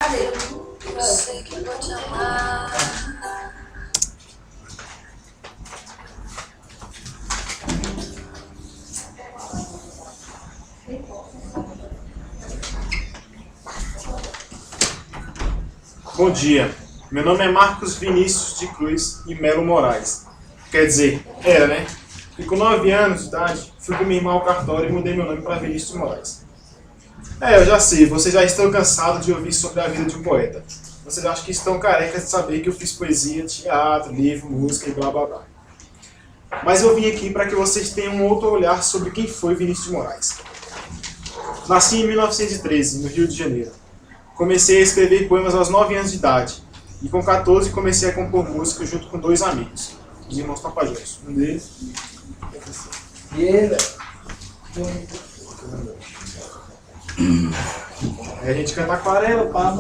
Eu sei que vou te amar. Bom dia, meu nome é Marcos Vinícius de Cruz e Melo Moraes. Quer dizer, era, né? E com 9 anos de idade, fui com minha irmã ao cartório e mudei meu nome para Vinícius de Moraes. Eu já sei, vocês já estão cansados de ouvir sobre a vida de um poeta. Vocês acham que estão carecas de saber que eu fiz poesia, teatro, livro, música e blá blá blá. Mas eu vim aqui para que vocês tenham um outro olhar sobre quem foi Vinícius de Moraes. Nasci em 1913, no Rio de Janeiro. Comecei a escrever poemas aos 9 anos de idade. E com 14 comecei a compor música junto com 2 amigos, os irmãos Tapajós. Um deles E ele? Aí a gente canta aquarela, pá.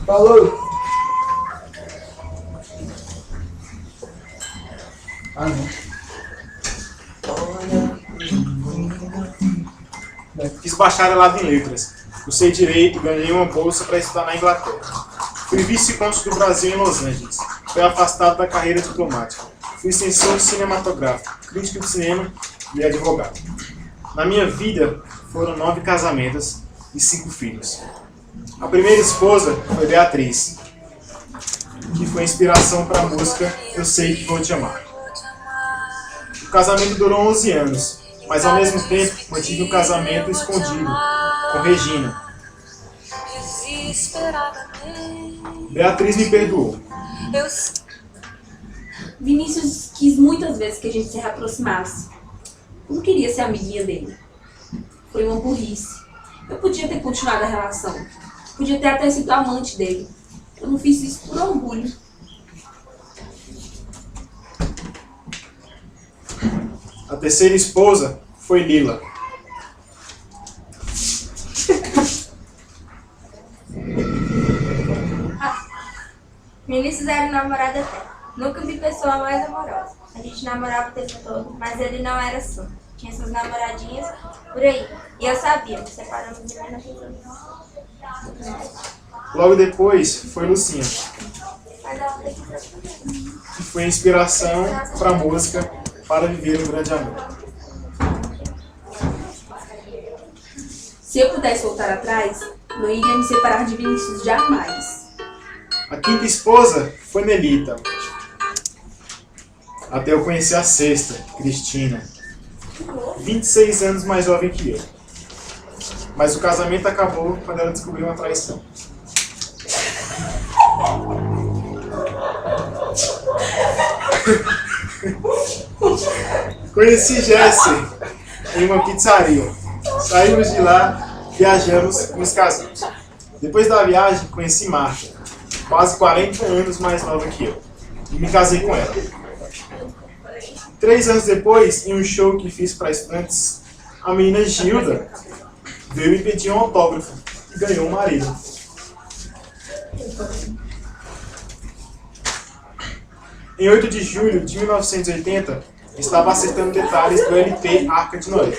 Falou! Ah, não. Fiz bacharelado em letras. Cursei direito e ganhei uma bolsa para estudar na Inglaterra. Fui vice-cônsul do Brasil em Los Angeles. Fui afastado da carreira diplomática. Fui censor cinematográfico, crítico de cinema e advogado. Na minha vida foram 9 casamentos e 5 filhos. A primeira esposa foi Beatriz, que foi inspiração para a música Eu Sei Que Vou Te Amar. O casamento durou 11 anos, mas ao mesmo tempo mantive o casamento escondido, com Regina. Beatriz me perdoou. Vinícius quis muitas vezes que a gente se reaproximasse. Eu não queria ser amiguinha dele. Foi uma burrice. Eu podia ter continuado a relação. Podia ter até sido amante dele. Eu não fiz isso por orgulho. A terceira esposa foi Lila. Vinícius era um namorado até. Nunca vi pessoa mais amorosa. A gente namorava o tempo todo, mas ele não era assim. Tinha suas namoradinhas por aí. E eu sabia, nos separamos de menos de Logo depois foi Lucinha, Mas ela tem que ser que foi a inspiração para a música Para Viver um Grande Amor. Se eu pudesse voltar atrás, não iria me separar de Vinícius jamais. A quinta esposa foi Nelita, até eu conhecer a sexta, Cristina, 26 anos mais jovem que eu. Mas o casamento acabou quando ela descobriu uma traição. Conheci Jesse em uma pizzaria. Saímos de lá, viajamos e nos casamos. Depois da viagem, conheci Marta, quase 40 anos mais nova que eu, e me casei com ela. 3 anos depois, em um show que fiz para estudantes, a menina Gilda veio me pedir um autógrafo e ganhou um marido. Em 8 de julho de 1980, estava acertando detalhes do LP Arca de Noé,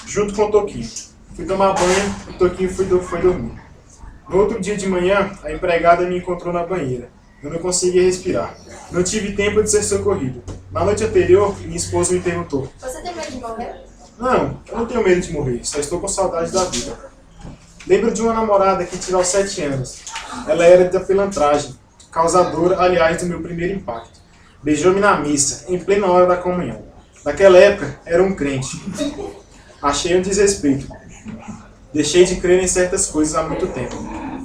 junto com o Toquinho. Fui tomar banho e o Toquinho foi dormir. No outro dia de manhã, a empregada me encontrou na banheira. Eu não conseguia respirar. Não tive tempo de ser socorrido. Na noite anterior, minha esposa me perguntou: Você tem medo de morrer? Não, eu não tenho medo de morrer, só estou com saudade da vida. Lembro de uma namorada que tive aos 7 anos. Ela era da pilantragem, causadora, aliás, do meu primeiro impacto. Beijou-me na missa, em plena hora da comunhão. Naquela época, era um crente. Achei um desrespeito. Deixei de crer em certas coisas há muito tempo.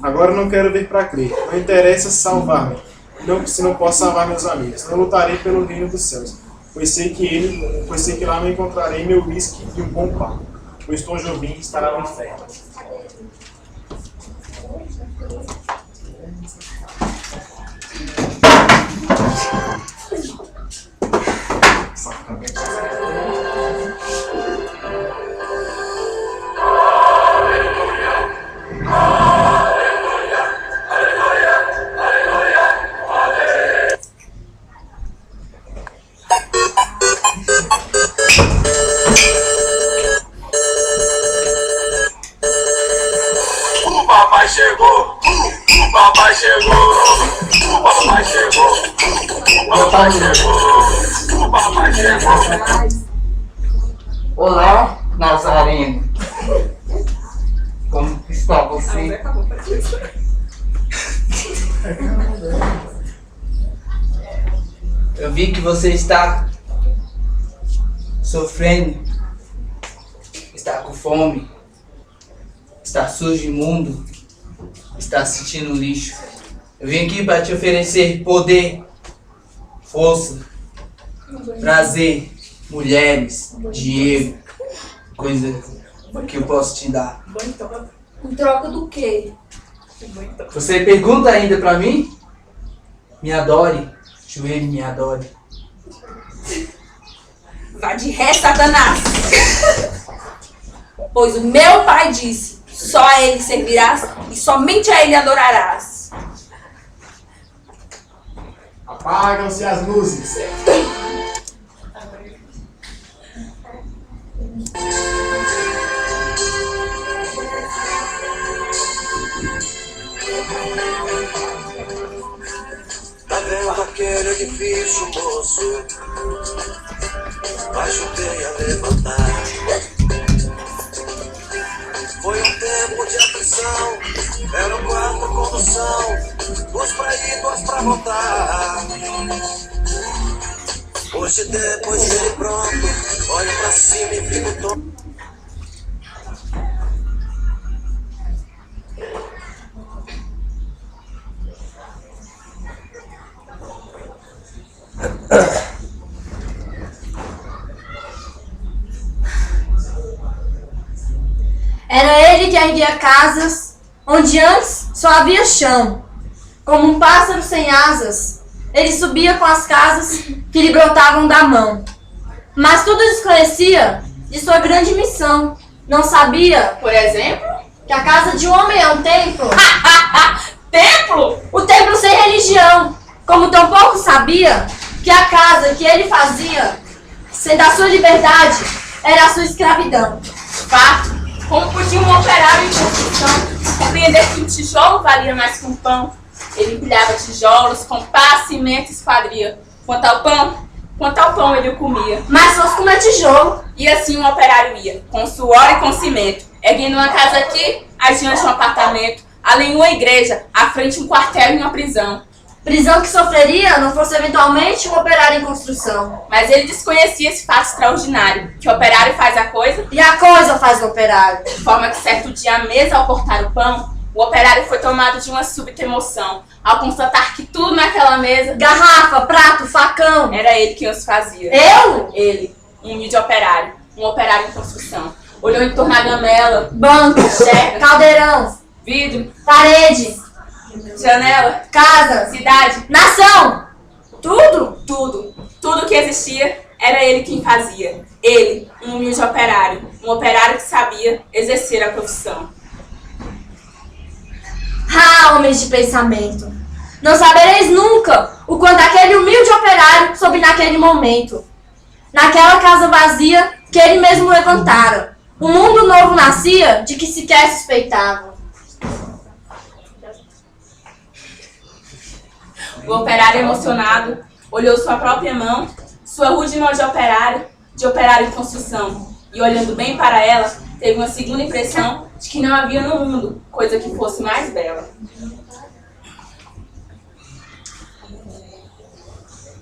Agora não quero ver para crer. Não interessa salvar-me. Não, se não posso salvar meus amigos. Não lutarei pelo reino dos céus. Pois sei que lá não encontrarei meu uísque e um bom papo. Pois Tom Jobim estará no inferno. papai chegou, o papai chegou, o papai chegou, o papai chegou, o papai chegou. Olá, Nazareno. Como está você? Eu vi que você está sofrendo, está com fome, está sujo e imundo, está sentindo lixo. Eu vim aqui para te oferecer poder, força, prazer, mulheres, dinheiro, coisa que eu posso te dar. Em troca do quê? Você pergunta ainda pra mim? Me adore, joelho, me adore. Vá de ré, Satanás! Pois o meu pai disse, só a ele servirás e somente a ele adorarás. Apagam-se as luzes. Tá vendo aquele edifício, moço? Ajudei a levantar. Foi um tempo de aflição, era um quarto condução, duas pra ir, duas pra voltar. Hoje depois dele pronto, olho pra cima e fico tonto. Era ele que erguia casas onde antes só havia chão. Como um pássaro sem asas, ele subia com as casas que lhe brotavam da mão. Mas tudo desconhecia de sua grande missão. Não sabia, por exemplo, que a casa de um homem é um templo. Templo? O templo sem religião. Como tampouco sabia que a casa que ele fazia, sendo a sua liberdade, era a sua escravidão. Fato. Como podia um operário em construção compreender que um tijolo valia mais que um pão? Ele empilhava tijolos com pá, cimento e esquadria. Quanto ao pão ele o comia. Mas fosse comer tijolo. E assim um operário ia, com suor e com cimento, erguendo uma casa aqui, adiante um apartamento, além uma igreja, à frente um quartel e uma prisão. Prisão que sofreria não fosse eventualmente um operário em construção. Mas ele desconhecia esse fato extraordinário, que o operário faz a coisa, E a coisa faz o operário. de forma que certo dia à mesa, ao cortar o pão, o operário foi tomado de uma súbita emoção, ao constatar que tudo naquela mesa Garrafa, prato, facão. era ele quem os fazia. Eu? Ele, um humilde operário, um operário em construção, olhou em torno da gamela, Banco, Enxerga. caldeirão, vidro, parede, janela, casa, cidade, nação. Tudo? tudo que existia era ele quem fazia. Ele, um humilde operário, um operário que sabia exercer a profissão. Ah, homens de pensamento. Não sabereis nunca o quanto aquele humilde operário soube naquele momento. Naquela casa vazia que ele mesmo levantara. Um mundo novo nascia de que sequer suspeitava. O operário emocionado olhou sua própria mão, sua rude mão de operário em construção, e olhando bem para ela, teve uma segunda impressão de que não havia no mundo coisa que fosse mais bela.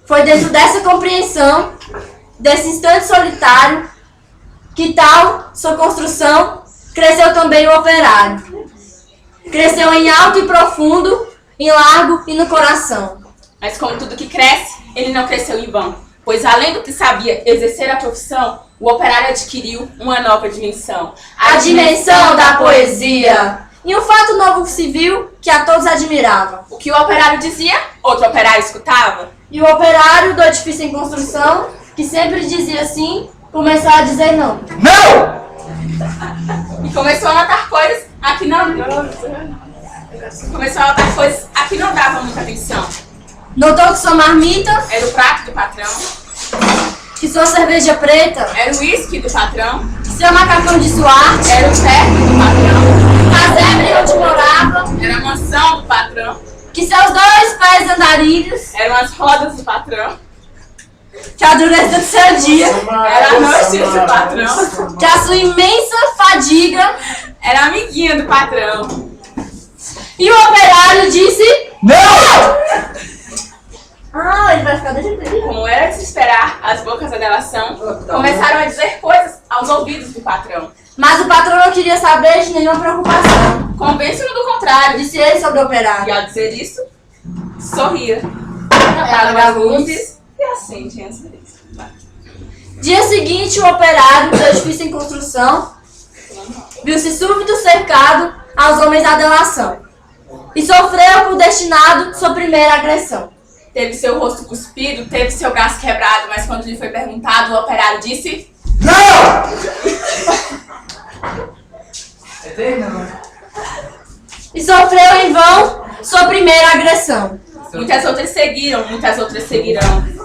Foi dentro dessa compreensão, desse instante solitário, que tal sua construção cresceu também o operário. Cresceu em alto e profundo, em largo e no coração. Mas como tudo que cresce, ele não cresceu em vão, pois além do que sabia exercer a profissão, o operário adquiriu uma nova dimensão. A dimensão da poesia. E um fato novo se viu que a todos admirava. O que o operário dizia, outro operário escutava. E o operário do edifício em construção, que sempre dizia sim, começou a dizer não. Não! E começou a notar coisas a que não davam muita atenção. Notou que sua marmita, Era o prato do patrão, que sua cerveja preta, era o uísque do patrão, que seu macacão de suarte, era o terno do patrão, casebre onde morava, que a dureza do seu dia, Era a noite do patrão. que a sua imensa fadiga, Era amiguinha do patrão. e o operário disse: Não! Ah, ele vai ficar deixando ele. Como era de se esperar, as bocas da delação começaram a dizer coisas aos ouvidos do patrão. Mas o patrão não queria saber de nenhuma preocupação. Convence-no do contrário. Disse ele sobre o E operário. ao dizer isso, sorria. Apaga Apaga a as luz. luzes e acende antes disso. Dia seguinte, o operário do edifício em construção viu-se súbito cercado aos homens da delação e sofreu por destinado sua primeira agressão. Teve seu rosto cuspido, teve seu gás quebrado, mas quando lhe foi perguntado, o operário disse: Não! Eterno. E sofreu em vão sua primeira agressão. muitas outras seguiram, muitas outras seguirão.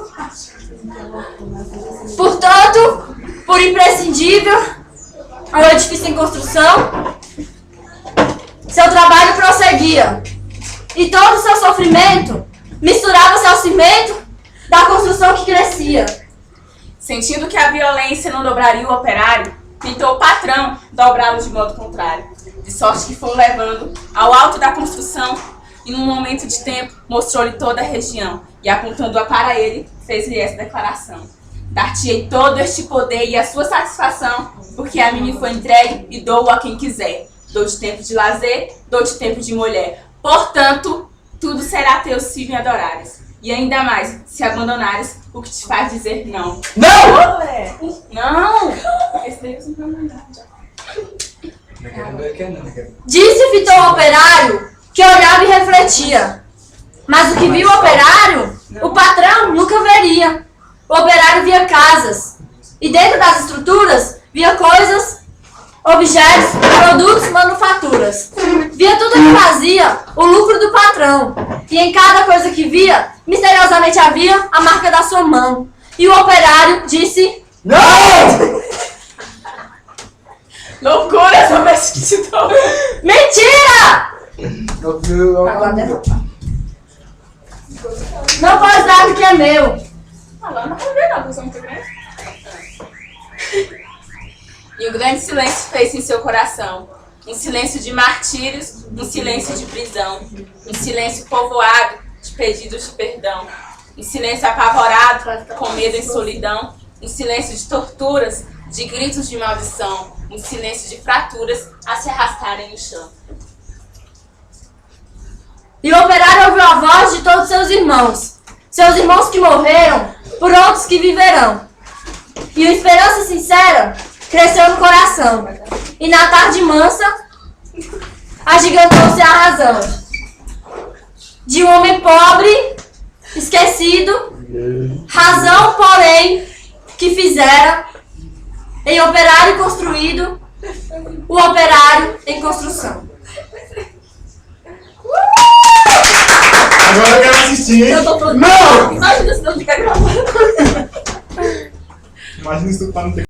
Portanto, por imprescindível ao edifício em construção, seu trabalho prosseguia. E todo o seu sofrimento misturava-se ao cimento da construção que crescia. Sentindo que a violência não dobraria o operário, tentou o patrão dobrá-lo de modo contrário. De sorte que foi levando ao alto da construção e num momento de tempo mostrou-lhe toda a região e apontando-a para ele, fez-lhe essa declaração: dar-te-ei todo este poder e a sua satisfação, porque a mim me foi entregue e dou-o a quem quiser. Dou-te tempo de lazer, dou-te tempo de mulher. Portanto, tudo será teu se me adorares. E ainda mais, se abandonares o que te faz dizer não. Não! Não! Esse daí você não vai mandar. Disse e fitou o operário que olhava e refletia. Mas o que viu o operário, o patrão nunca veria. O operário via casas. E dentro das estruturas, via coisas, objetos, produtos, manufaturas. Via tudo que fazia o lucro do patrão. E em cada coisa que via, misteriosamente havia a marca da sua mão. E o operário disse: Não! Loucura essa pesquisa! mentira! Não posso dar do que é meu. Ah, lá não vai ver não, porque eu sou muito grande. E um grande silêncio fez-se em seu coração. Um silêncio de martírios, um silêncio de prisão. Um silêncio povoado de pedidos de perdão. Um silêncio apavorado, com medo e solidão. Um silêncio de torturas, de gritos de maldição. Um silêncio de fraturas a se arrastarem no chão. E o operário ouviu a voz de todos seus irmãos que morreram, por outros que viverão. E a esperança sincera cresceu no coração, e na tarde mansa agigantou-se a razão de um homem pobre, esquecido, razão, porém, que fizera em operário construído, o operário em construção. Agora eu quero assistir. Eu tô falando. Não! Imagina se não ficar gravando. Imagina isso tudo pra não ter